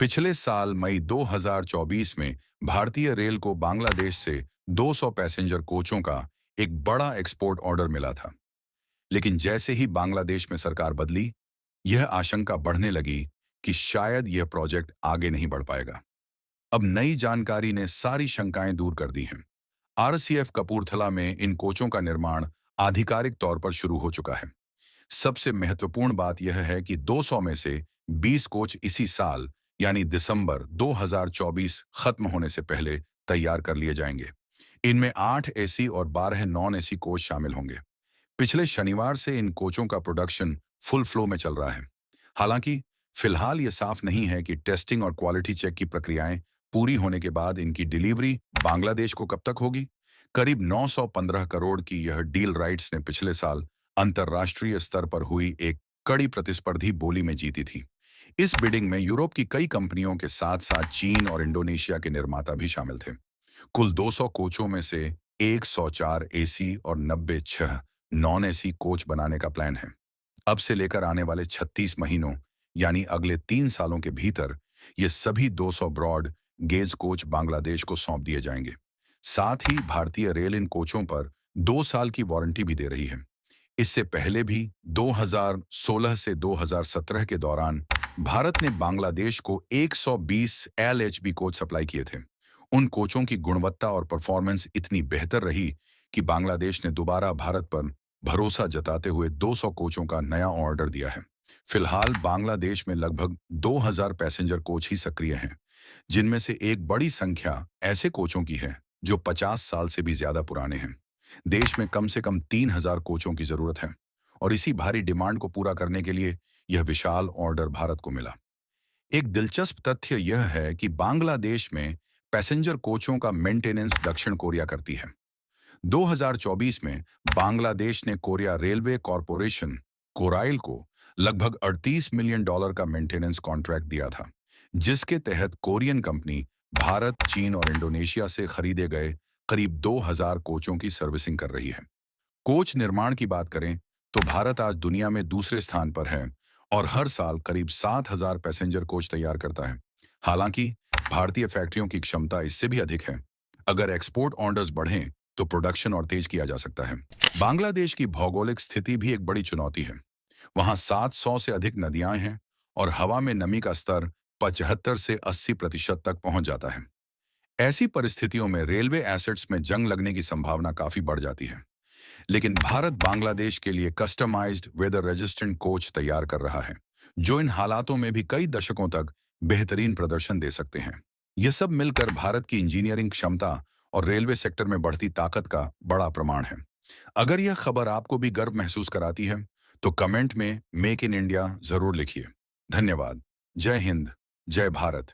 पिछले साल मई 2024 में भारतीय रेल को बांग्लादेश से 200 पैसेंजर कोचों का एक बड़ा एक्सपोर्ट ऑर्डर मिला था। लेकिन जैसे ही बांग्लादेश में सरकार बदली, यह आशंका बढ़ने लगी कि शायद यह प्रोजेक्ट आगे नहीं बढ़ पाएगा। अब नई जानकारी ने सारी शंकाएं दूर कर दी हैं। आरसीएफ कपूरथला में इन कोचों का निर्माण आधिकारिक तौर पर शुरू हो चुका है। सबसे महत्वपूर्ण बात यह है कि 200 में से 20 कोच इसी साल यानी दिसंबर 2024 खत्म होने से पहले तैयार कर लिए जाएंगे। इनमें 8 एसी और 12 नॉन एसी कोच शामिल होंगे। पिछले शनिवार से इन कोचों का प्रोडक्शन फुल फ्लो में चल रहा है। हालांकि फिलहाल ये साफ नहीं है कि टेस्टिंग और क्वालिटी चेक की प्रक्रियाएं पूरी होने के बाद इनकी डिलीवरी बांग्लादेश को कब तक होगी। करीब 915 करोड़ की यह डील राइट्स ने पिछले साल अंतर्राष्ट्रीय स्तर पर हुई एक कड़ी प्रतिस्पर्धी बोली में जीती थी। इस बिडिंग में यूरोप की कई कंपनियों के साथ साथ चीन और इंडोनेशिया के निर्माता भी शामिल थे। कुल 200 कोचों में से 104 एसी और 96 नॉन एसी कोच बनाने का प्लान है। अब से लेकर आने वाले 36 महीनों यानी अगले 3 सालों के भीतर ये सभी 200 ब्रॉड गेज कोच बांग्लादेश को सौंप दिए जाएंगे। साथ ही भारतीय रेल इन कोचों पर 2 साल की वारंटी भी दे रही है। इससे पहले भी 2016 से 2017 के दौरान भारत ने बांग्लादेश को 120 एलएचबी कोच सप्लाई किए थे। उन कोचों की गुणवत्ता और परफॉर्मेंस इतनी बेहतर रही कि बांग्लादेश ने दोबारा भारत पर भरोसा जताते हुए 200 कोचों का नया ऑर्डर दिया है। फिलहाल बांग्लादेश में लगभग 2000 पैसेंजर कोच ही सक्रिय हैं, जिनमें से एक बड़ी संख्या ऐसे कोचों की है जो 50 साल से भी ज्यादा पुराने हैं। देश में कम से कम 3000 कोचों की जरूरत है और इसी भारी डिमांड को पूरा करने के लिए यह विशाल ऑर्डर भारत को मिला। एक दिलचस्प तथ्य यह है कि बांग्लादेश में पैसेंजर कोचों का मेंटेनेंस दक्षिण कोरिया करती है। 2024 में बांग्लादेश ने कोरिया रेलवे कॉरपोरेशन कोराइल को लगभग $38 मिलियन का मेंटेनेंस कॉन्ट्रैक्ट दिया था, जिसके तहत कोरियन कंपनी भारत, चीन और इंडोनेशिया से खरीदे गए करीब 2000 कोचों की सर्विसिंग कर रही है। कोच निर्माण की बात करें तो भारत आज दुनिया में दूसरे स्थान पर है और हर साल करीब 7000 पैसेंजर कोच तैयार करता है। हालांकि भारतीय फैक्ट्रियों की क्षमता इससे भी अधिक है। अगर एक्सपोर्ट ऑर्डर्स बढ़ें तो प्रोडक्शन और तेज किया जा सकता है। बांग्लादेश की भौगोलिक स्थिति भी एक बड़ी चुनौती है। वहां 700 से अधिक नदियां हैं और हवा में नमी का स्तर 75 से 80% तक पहुंच जाता है। ऐसी परिस्थितियों में रेलवे एसेट्स में जंग लगने की संभावना काफी बढ़ जाती है। लेकिन भारत बांग्लादेश के लिए कस्टमाइज्ड वेदर रेजिस्टेंट कोच तैयार कर रहा है, जो इन हालातों में भी कई दशकों तक बेहतरीन प्रदर्शन दे सकते हैं। यह सब मिलकर भारत की इंजीनियरिंग क्षमता और रेलवे सेक्टर में बढ़ती ताकत का बड़ा प्रमाण है। अगर यह खबर आपको भी गर्व महसूस कराती है, तो कमेंट में मेक इन इंडिया जरूर लिखिए। धन्यवाद। जय हिंद, जय भारत।